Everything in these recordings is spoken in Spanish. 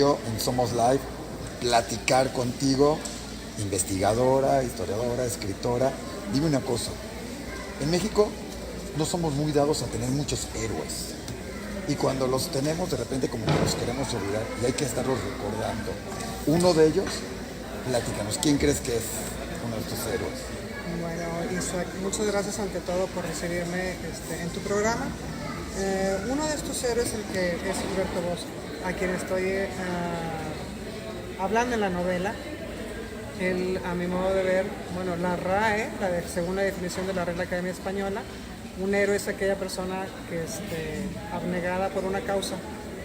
gusto en Somos Live platicar contigo, investigadora, historiadora, escritora. Dime una cosa, en México no somos muy dados a tener muchos héroes. Y cuando los tenemos, de repente como que los queremos olvidar y hay que estarlos recordando. Uno de ellos, platícanos, ¿quién crees que es uno de estos héroes? Bueno, Isaac, muchas gracias ante todo por recibirme en tu programa. Uno de estos héroes el que es Gilberto Bosque, a quien estoy hablando en la novela. Él, a mi modo de ver, bueno, la RAE, según la definición de la Real Academia Española, un héroe es aquella persona que abnegada por una causa,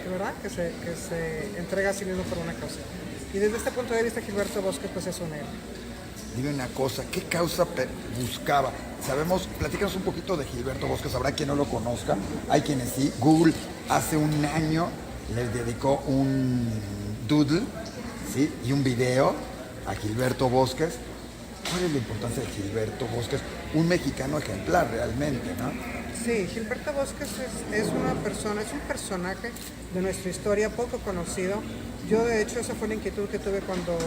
¿verdad? Que se entrega a sí mismo por una causa. Y desde este punto de vista, Gilberto Bosque pues es un héroe. Dime una cosa, ¿qué causa buscaba? Sabemos, platícanos un poquito de Gilberto Bosques, habrá quien no lo conozca, hay quienes sí. Google hace un año les dedicó un doodle, ¿sí? Y un video a Gilberto Bosques. ¿Cuál es la importancia de Gilberto Bosques? Un mexicano ejemplar realmente, ¿no? Sí, Gilberto Bosques es una persona, es un personaje de nuestra historia poco conocido. Yo, de hecho, esa fue la inquietud que tuve cuando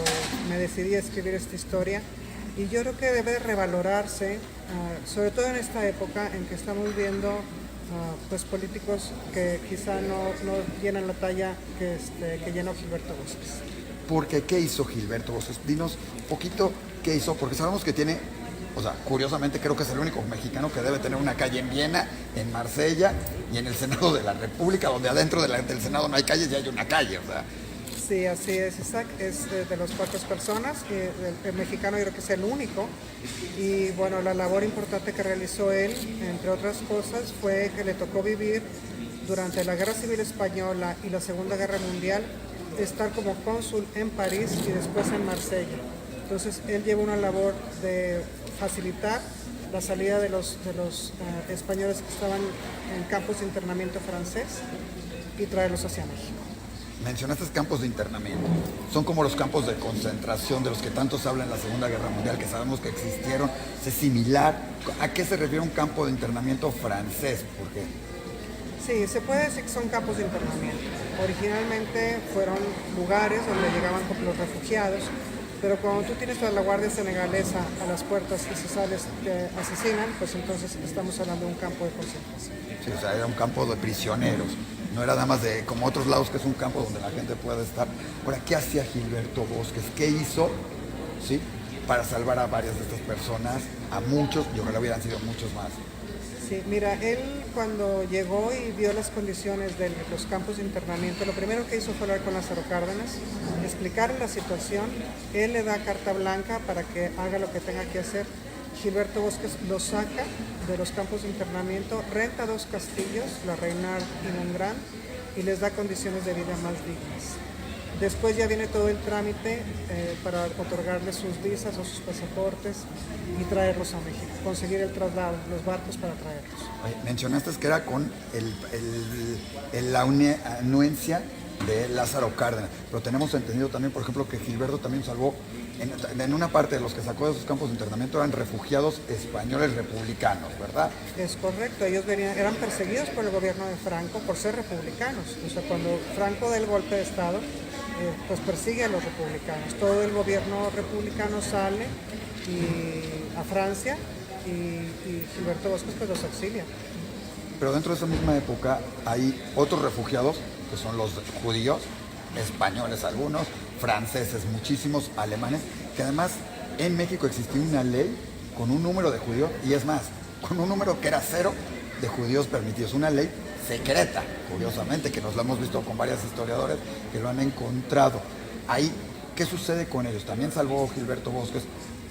me decidí a escribir esta historia. Y yo creo que debe revalorarse, sobre todo en esta época en que estamos viendo pues políticos que quizá no llenan la talla que llenó Gilberto Bosques. Porque, ¿qué hizo Gilberto Bosques? Dinos un poquito qué hizo, porque sabemos que tiene, o sea, curiosamente creo que es el único mexicano que debe tener una calle en Viena, en Marsella y en el Senado de la República, donde adentro del Senado no hay calles y hay una calle, o sea. Sí, así es, Isaac, es de las pocas personas, el mexicano yo creo que es el único, y bueno, la labor importante que realizó él, entre otras cosas, fue que le tocó vivir durante la Guerra Civil Española y la Segunda Guerra Mundial, estar como cónsul en París y después en Marsella. Entonces, él lleva una labor de facilitar la salida de los españoles que estaban en campos de internamiento francés y traerlos hacia México. Mencionaste campos de internamiento. Son como los campos de concentración de los que tanto se habla en la Segunda Guerra Mundial, que sabemos que existieron. ¿Es similar? ¿A qué se refiere un campo de internamiento francés? ¿Por qué? Sí, se puede decir que son campos de internamiento. Originalmente fueron lugares donde llegaban los refugiados, pero cuando tú tienes a la Guardia Senegalesa a las puertas y si sales te asesinan, pues entonces estamos hablando de un campo de concentración. Sí, o sea, era un campo de prisioneros. No era nada más de como otros lados que es un campo donde la gente puede estar. Ahora, ¿qué hacía Gilberto Bosques? ¿Qué hizo, sí, para salvar a varias de estas personas, a muchos, y ojalá hubieran sido muchos más? Sí, mira, él cuando llegó y vio las condiciones de los campos de internamiento, lo primero que hizo fue hablar con Lázaro Cárdenas, explicarle la situación, él le da carta blanca para que haga lo que tenga que hacer. Gilberto Bosques lo saca de los campos de internamiento, renta 2 castillos, la Reynard y Mongrand, y les da condiciones de vida más dignas. Después ya viene todo el trámite para otorgarles sus visas o sus pasaportes y traerlos a México, conseguir el traslado, los barcos para traerlos. Oye, mencionaste que era con la anuencia de Lázaro Cárdenas, pero tenemos entendido también, por ejemplo, que Gilberto también salvó, en una parte de los que sacó de esos campos de internamiento eran refugiados españoles republicanos, ¿verdad? Es correcto, ellos eran perseguidos por el gobierno de Franco por ser republicanos. O sea, cuando Franco da el golpe de Estado, pues persigue a los republicanos. Todo el gobierno republicano sale a Francia y Gilberto Bosques pues los auxilia. Pero dentro de esa misma época hay otros refugiados, que son los judíos, españoles algunos, franceses muchísimos, alemanes, que además en México existía una ley con un número de judíos, y es más, con un número que era 0 de judíos permitidos, una ley secreta, curiosamente, que nos la hemos visto con varios historiadores que lo han encontrado. Ahí, ¿qué sucede con ellos? También salvó Gilberto Bosques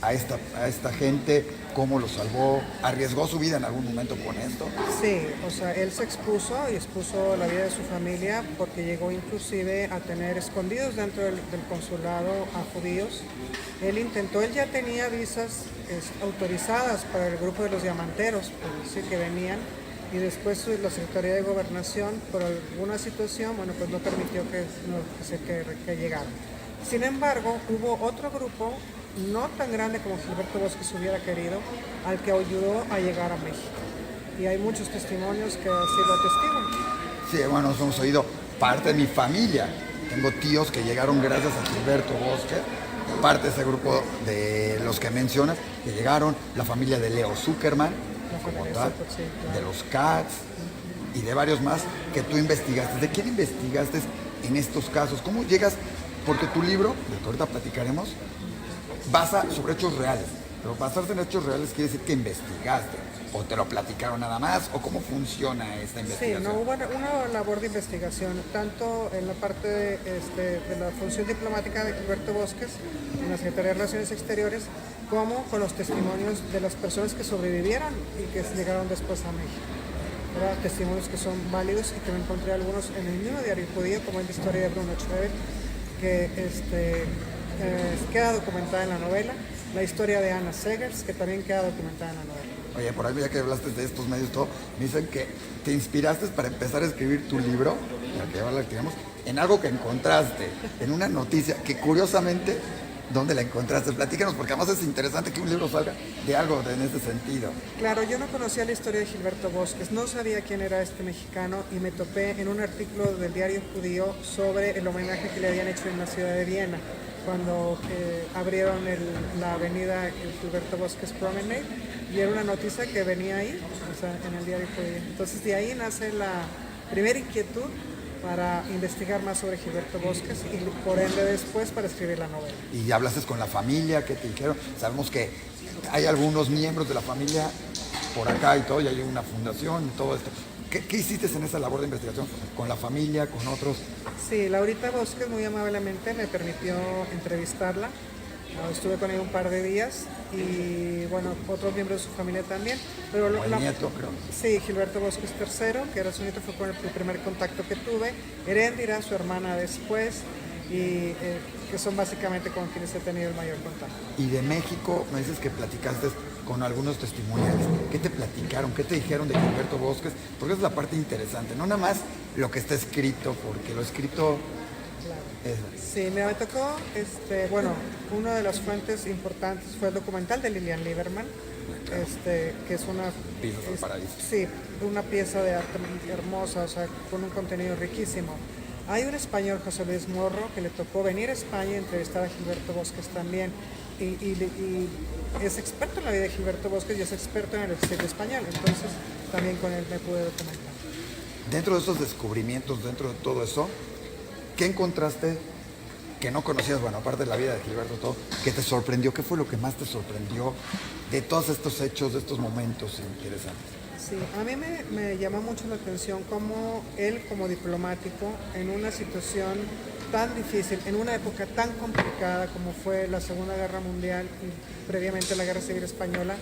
a esta gente, ¿cómo lo salvó? ¿Arriesgó su vida en algún momento con esto? Sí, o sea, él se expuso y expuso la vida de su familia porque llegó inclusive a tener escondidos dentro del consulado a judíos. Él ya tenía visas autorizadas para el grupo de los diamanteros, por decir que venían, y después la Secretaría de Gobernación, por alguna situación, bueno, pues no permitió que llegaran. Sin embargo, hubo otro grupo, no tan grande como Gilberto Bosques hubiera querido, al que ayudó a llegar a México. Y hay muchos testimonios que así lo atestiguan. Sí, bueno, nos hemos oído parte de mi familia tengo tíos que llegaron gracias a Gilberto Bosque, parte de ese grupo de los que mencionas, que llegaron, la familia de Leo Zuckerman, como tal, de los Cats y de varios más que tú investigaste. ¿De quién investigaste en estos casos? ¿Cómo llegas? Porque tu libro, del que ahorita platicaremos, basa sobre hechos reales. Pero basarse en hechos reales quiere decir que investigaste. ¿O te lo platicaron nada más? ¿O cómo funciona esta investigación? Sí, no hubo una labor de investigación, tanto en la parte de la función diplomática de Gilberto Bosques, en la Secretaría de Relaciones Exteriores, como con los testimonios de las personas que sobrevivieron y que llegaron después a México. ¿Verdad? Testimonios que son válidos y que me encontré algunos en el mismo diario judío, como en la historia de Bruno Schroeder, que queda documentada en la novela, la historia de Anna Segers, que también queda documentada en la novela. Oye, por ahí ya que hablaste de estos medios, todo, me dicen que te inspiraste para empezar a escribir tu libro, la que ahora la tenemos, en algo que encontraste, en una noticia que curiosamente, ¿dónde la encontraste? Platícanos, porque además es interesante que un libro salga de algo en ese sentido. Claro, yo no conocía la historia de Gilberto Bosques, no sabía quién era este mexicano y me topé en un artículo del diario judío sobre el homenaje que le habían hecho en la ciudad de Viena, cuando abrieron la avenida Gilberto Bosques Promenade, y era una noticia que venía ahí, o sea, en el diario judío. Entonces de ahí nace la primera inquietud para investigar más sobre Gilberto Bosques y por ende después para escribir la novela. Y hablaste con la familia, ¿qué te dijeron? Sabemos que hay algunos miembros de la familia por acá y todo, y hay una fundación y todo esto. ¿Qué hiciste en esa labor de investigación? ¿Con la familia, con otros? Sí, Laurita Bosques muy amablemente me permitió entrevistarla. Estuve con ella un par de días y bueno, otros miembros de su familia también. Pero el nieto, creo. Sí, Gilberto Bosques III, que era su nieto, fue con el primer contacto que tuve. Heréndira, su hermana después, y que son básicamente con quienes he tenido el mayor contacto. Y de México, me dices que platicaste con algunos testimoniales. ¿Qué te platicaron? ¿Qué te dijeron de Gilberto Bosques? Porque esa es la parte interesante, no nada más lo que está escrito, porque lo escrito... Claro. Sí, me tocó, bueno, una de las fuentes importantes fue el documental de Lilian Lieberman, que es una... Piezas del Paraíso. Sí, una pieza de arte hermosa, o sea, con un contenido riquísimo. Hay un español, José Luis Morro, que le tocó venir a España y entrevistar a Gilberto Bosques también. Y es experto en la vida de Gilberto Bosques y es experto en el exilio español, entonces también con él me pude documentar. Dentro de esos descubrimientos, dentro de todo eso, ¿qué encontraste que no conocías? Bueno, aparte de la vida de Gilberto, todo, ¿qué te sorprendió? ¿Qué fue lo que más te sorprendió de todos estos hechos, de estos momentos interesantes? Sí, a mí me llamó mucho la atención cómo él como diplomático, en una situación tan difícil, en una época tan complicada como fue la Segunda Guerra Mundial y previamente la Guerra Civil Española,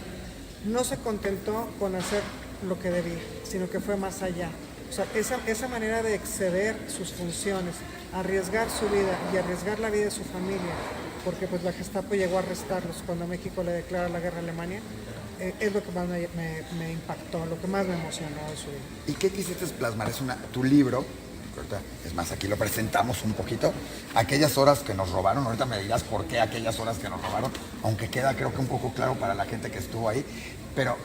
no se contentó con hacer lo que debía, sino que fue más allá. O sea, esa manera de exceder sus funciones, arriesgar su vida y arriesgar la vida de su familia, porque pues la Gestapo llegó a arrestarlos cuando México le declara la guerra a Alemania, es lo que más me impactó, lo que más me emocionó de su vida. ¿Y qué quisiste plasmar? Es tu libro, es más, aquí lo presentamos un poquito, aquellas horas que nos robaron, ahorita me dirás por qué aquellas horas que nos robaron, aunque queda creo que un poco claro para la gente que estuvo ahí, pero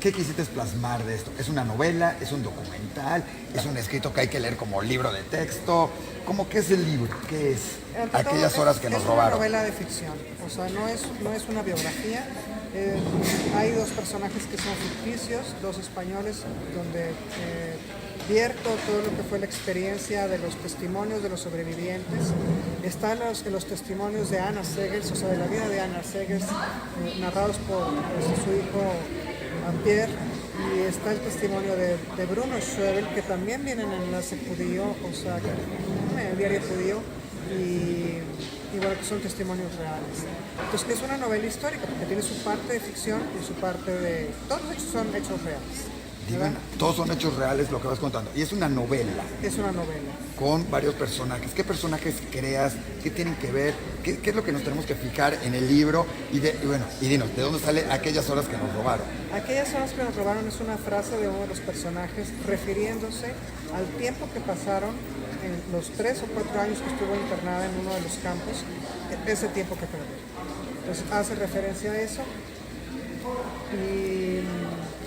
¿qué quisiste plasmar de esto? ¿Es una novela? ¿Es un documental? ¿Es un escrito que hay que leer como libro de texto? ¿Cómo que es el libro? ¿Qué es? Aquellas horas que nos robaron. Es una novela de ficción, o sea, no es una biografía. Hay dos personajes que son ficticios, dos españoles, donde vierto todo lo que fue la experiencia de los testimonios de los sobrevivientes. Están los testimonios de Anna Segers, o sea, de la vida de Anna Segers, narrados por su hijo Pierre, y está el testimonio de Bruno Schroeder, que también viene en el enlace judío, o sea, en el diario judío, y bueno, que son testimonios reales. Entonces, que es una novela histórica, porque tiene su parte de ficción y su parte de... Todos los hechos son hechos reales. Digan, todos son hechos reales lo que vas contando. Y es una novela. Es una novela. Con varios personajes. ¿Qué personajes creas? ¿Qué tienen que ver? ¿Qué es lo que nos tenemos que fijar en el libro? Y dinos, ¿de dónde sale aquellas horas que nos robaron? Aquellas horas que nos robaron es una frase de uno de los personajes refiriéndose al tiempo que pasaron en los 3 o 4 años que estuvo internada en uno de los campos, ese tiempo que perdió. Entonces hace referencia a eso.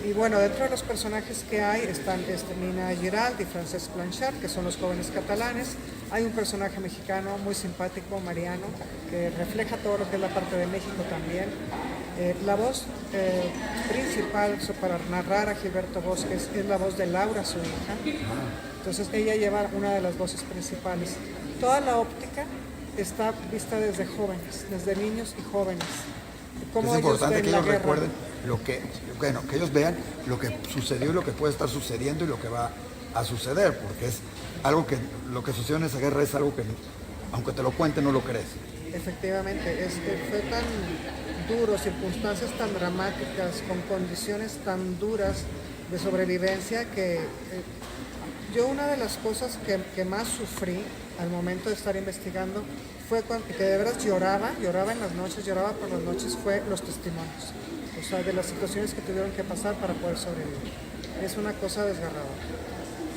Y Y bueno, dentro de los personajes que hay están Nina Giralt y Francesc Blanchard, que son los jóvenes catalanes. Hay un personaje mexicano muy simpático, Mariano, que refleja todo lo que es la parte de México también. La voz principal para narrar a Gilberto Bosques es la voz de Laura, su hija. Entonces ella lleva una de las voces principales. Toda la óptica está vista desde jóvenes, desde niños y jóvenes. Es importante que ellos recuerden lo que, bueno, que ellos vean lo que sucedió y lo que puede estar sucediendo y lo que va a suceder, porque es algo que lo que sucedió en esa guerra es algo que, aunque te lo cuente, no lo crees. Efectivamente, fue tan duro, circunstancias tan dramáticas, con condiciones tan duras de sobrevivencia que yo una de las cosas que más sufrí al momento de estar investigando fue que de veras lloraba en las noches, lloraba por las noches, fue los testimonios, o sea, de las situaciones que tuvieron que pasar para poder sobrevivir. Es una cosa desgarradora.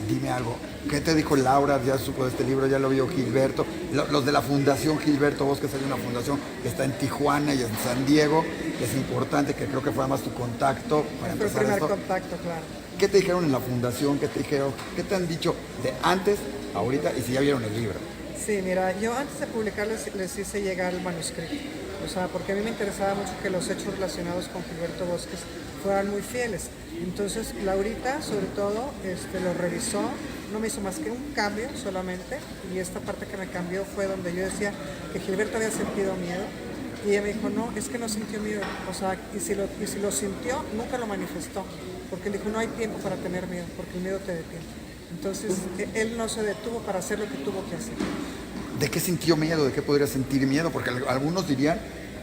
Dime algo, ¿qué te dijo Laura? Ya supo de este libro, ya lo vio Gilberto. Los de la Fundación Gilberto Bosques, hay una fundación que está en Tijuana y en San Diego, que es importante, que creo que fue además tu contacto para Fue el empezar primer esto. contacto, claro. ¿Qué te dijeron en la fundación? ¿Qué te dijeron? ¿Qué te han dicho de antes, ahorita y si ya vieron el libro? Sí, mira, yo antes de publicarles les hice llegar el manuscrito, o sea, porque a mí me interesaba mucho que los hechos relacionados con Gilberto Bosques fueran muy fieles. Entonces, Laurita, sobre todo, lo revisó, no me hizo más que un cambio solamente, y esta parte que me cambió fue donde yo decía que Gilberto había sentido miedo, y ella me dijo, no, es que no sintió miedo, o sea, y si lo sintió, nunca lo manifestó, porque él dijo, no hay tiempo para tener miedo, porque el miedo te detiene. Entonces, él no se detuvo para hacer lo que tuvo que hacer. ¿De qué sintió miedo? ¿De qué podría sentir miedo? Porque algunos dirían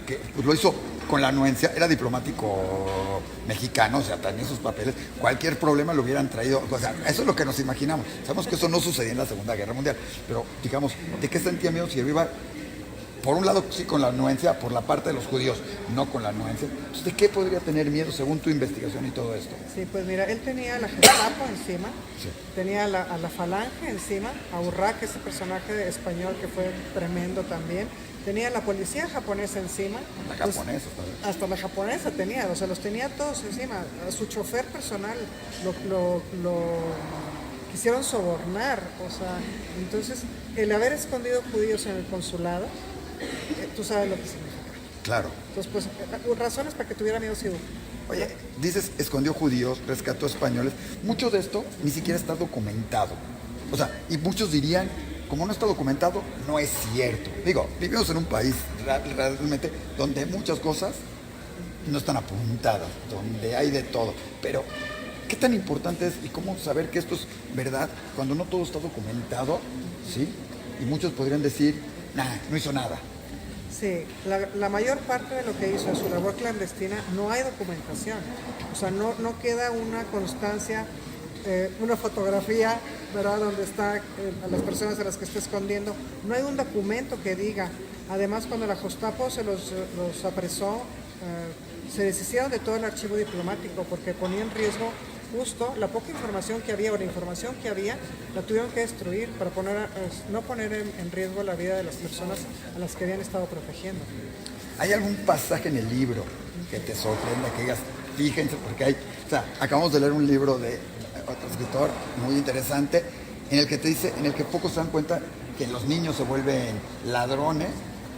que pues, lo hizo con la anuencia, era diplomático mexicano, o sea, tenía sus papeles, cualquier problema lo hubieran traído, o sea, eso es lo que nos imaginamos. Sabemos que eso no sucedía en la Segunda Guerra Mundial, pero digamos, ¿de qué sentía miedo si iba, por un lado sí con la anuencia, por la parte de los judíos, no con la anuencia? Entonces, ¿de qué podría tener miedo según tu investigación y todo esto? Sí, pues mira, él tenía a la Gestapo encima, Sí. tenía a la Falange encima, a Urraque, ese personaje español que fue tremendo también, tenía a la policía japonesa encima. La japonesa, ¿sabes? Hasta la japonesa tenía, o sea, los tenía todos encima. A su chofer personal lo quisieron sobornar, o sea, entonces el haber escondido judíos en el consulado, tú sabes lo que significa. Claro. Entonces, pues, razones para que tuviera miedo sí hubo. Oye, dices, escondió judíos, rescató españoles. Mucho de esto ni siquiera está documentado. O sea, y muchos dirían, como no está documentado, no es cierto. Digo, vivimos en un país realmente donde muchas cosas no están apuntadas, donde hay de todo. Pero, ¿qué tan importante es y cómo saber que esto es verdad cuando no todo está documentado? ¿Sí? Y muchos podrían decir, nah, no hizo nada. Sí, la mayor parte de lo que hizo en su labor clandestina no hay documentación. O sea, no queda una constancia, una fotografía, ¿verdad?, donde está a las personas a las que está escondiendo. No hay un documento que diga. Además, cuando la Gestapo se los apresó, se deshicieron de todo el archivo diplomático porque ponía en riesgo justo la poca información que había o la información que había, la tuvieron que destruir para no poner en riesgo la vida de las personas a las que habían estado protegiendo. ¿Hay algún pasaje en el libro que te sorprenda, que digas, fíjense, porque hay, o sea, acabamos de leer un libro de otro escritor muy interesante, en el que te dice, en el que pocos se dan cuenta que los niños se vuelven ladrones,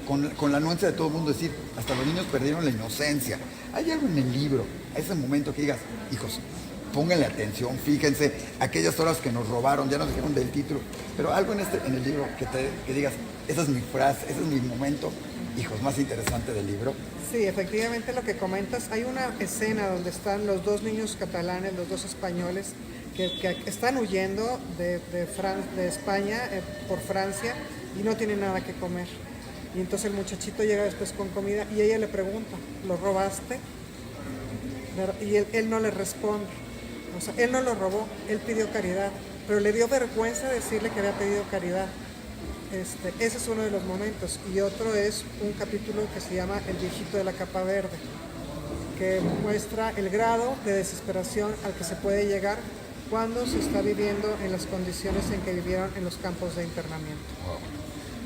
con la anuencia de todo el mundo, decir, hasta los niños perdieron la inocencia. ¿Hay algo en el libro, a ese momento que digas, hijos, pónganle atención, fíjense, aquellas horas que nos robaron, ya nos dijeron del título, pero algo en el libro que digas, esa es mi frase, ese es mi momento, hijos, más interesante del libro? Sí, efectivamente lo que comentas, hay una escena donde están los dos niños catalanes, los dos españoles, que están huyendo de España por Francia y no tienen nada que comer. Y entonces el muchachito llega después con comida y ella le pregunta, ¿lo robaste? Y él no le responde. O sea, él no lo robó, él pidió caridad, pero le dio vergüenza decirle que había pedido caridad. Ese es uno de los momentos. Y otro es un capítulo que se llama El viejito de la capa verde, que muestra el grado de desesperación al que se puede llegar cuando se está viviendo en las condiciones en que vivieron en los campos de internamiento. Wow.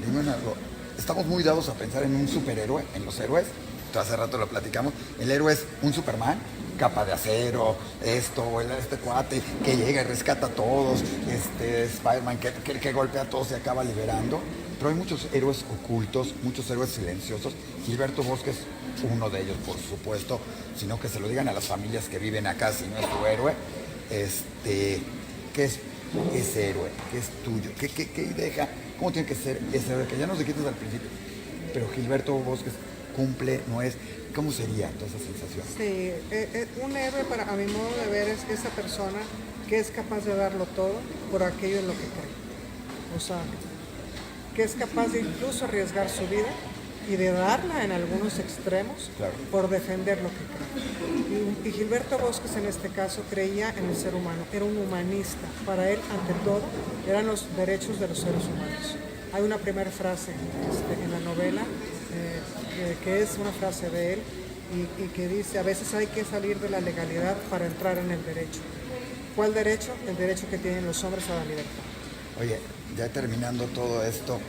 Dime algo, estamos muy dados a pensar en un superhéroe, en los héroes. Hace rato lo platicamos. El héroe es un Superman, capa de acero, este cuate que llega y rescata a todos, Spider-Man que golpea a todos y acaba liberando. Pero hay muchos héroes ocultos, muchos héroes silenciosos. Gilberto Bosque es uno de ellos, por supuesto, sino que se lo digan a las familias que viven acá, si no es tu héroe. ¿Qué es ese héroe? ¿Qué es tuyo? ¿Qué deja? ¿Cómo tiene que ser ese héroe? Que ya nos dijiste al principio, pero Gilberto Bosque cumple, no es. ¿Cómo sería toda esa sensación? Sí, un héroe, a mi modo de ver, es esa persona que es capaz de darlo todo por aquello en lo que cree. O sea, que es capaz de incluso arriesgar su vida y de darla en algunos extremos, claro, por defender lo que cree. Y Gilberto Bosque en este caso creía en el ser humano, era un humanista. Para él, ante todo, eran los derechos de los seres humanos. Hay una primera frase en la novela, que es una frase de él, y que dice: a veces hay que salir de la legalidad para entrar en el derecho. ¿Cuál derecho? El derecho que tienen los hombres a la libertad. Oye, ya terminando todo esto,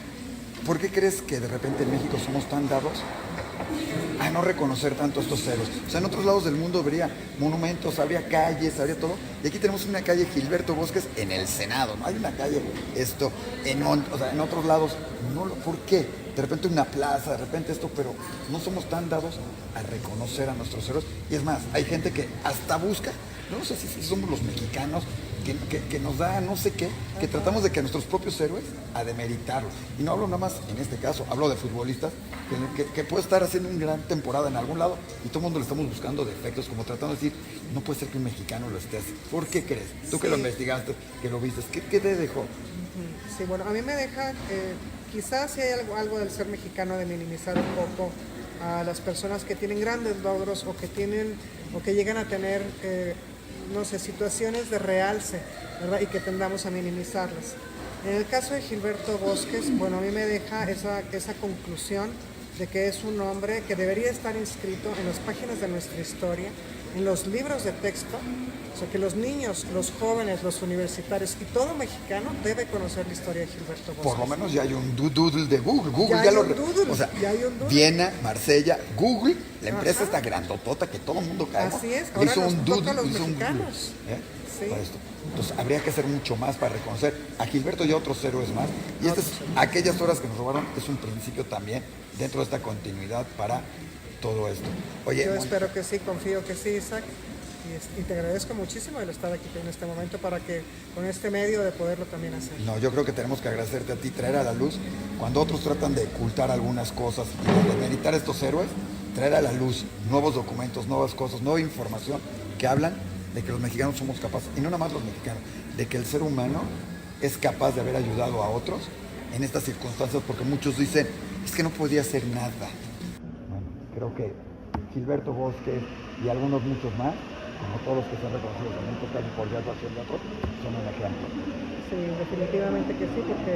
¿por qué crees que de repente en México somos tan dados a no reconocer tanto estos héroes? O sea, en otros lados del mundo habría monumentos, habría calles, habría todo. Y aquí tenemos una calle Gilberto Bosque en el Senado, ¿no? Hay una calle, en otros lados, no, ¿por qué? De repente una plaza, de repente esto, pero no somos tan dados a reconocer a nuestros héroes. Y es más, hay gente que hasta busca, no sé si somos los mexicanos, que nos da no sé qué, que tratamos de que nuestros propios héroes a demeritarlos. Y no hablo nada más en este caso, hablo de futbolistas que puede estar haciendo una gran temporada en algún lado y todo el mundo le estamos buscando defectos, como tratando de decir, no puede ser que un mexicano lo esté haciendo. ¿Por qué crees? Tú que lo investigaste, que lo viste, ¿qué te dejó? Sí, bueno, a mí me deja, quizás si hay algo del ser mexicano de minimizar un poco a las personas que tienen grandes logros o que llegan a tener no sé, situaciones de realce, ¿verdad? Y que tendamos a minimizarlas. En el caso de Gilberto Bosques, bueno, a mí me deja esa conclusión de que es un hombre que debería estar inscrito en las páginas de nuestra historia, en los libros de texto, o sea, que los niños, los jóvenes, los universitarios y todo mexicano debe conocer la historia de Gilberto Bosques. Por lo menos ya hay un doodle de Google. Google ya lo... Doodle, o sea, ya hay un doodle. Viena, Marsella, Google, la empresa está grandotota que todo el mundo cae. Así es, ahora hizo nos un toca doodle, a los hizo mexicanos. Sí. Para esto. Entonces habría que hacer mucho más para reconocer a Gilberto y a otros héroes más. Y aquellas horas que nos robaron es un principio también dentro de esta continuidad para todo esto. Oye, yo espero que sí, confío que sí, Isaac. Y te agradezco muchísimo el estar aquí en este momento para que con este medio de poderlo también hacer. No, yo creo que tenemos que agradecerte a ti, traer a la luz, cuando otros tratan de ocultar algunas cosas y de demeritar a estos héroes, traer a la luz nuevos documentos, nuevas cosas, nueva información que hablan de que los mexicanos somos capaces, y no nada más los mexicanos, de que el ser humano es capaz de haber ayudado a otros en estas circunstancias, porque muchos dicen, es que no podía hacer nada. Bueno, creo que Gilberto Bosque y algunos muchos más, como todos los que se han reconocido también por casi por actuación de otros, son un ejemplo. Sí, definitivamente que sí, porque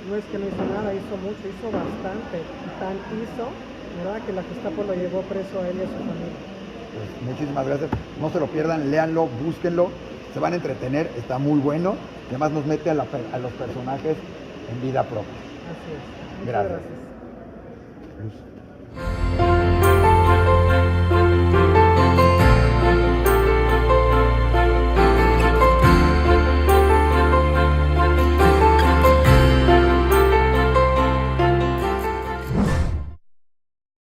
no es que no hizo nada, hizo mucho, hizo bastante. Y tan hizo, ¿verdad?, que la Gestapo lo llevó preso a él y a su familia. Pues muchísimas gracias, no se lo pierdan, léanlo, búsquenlo, se van a entretener, está muy bueno, y además nos mete a los personajes en vida propia. Así es. Muchas Gracias. gracias. Luz.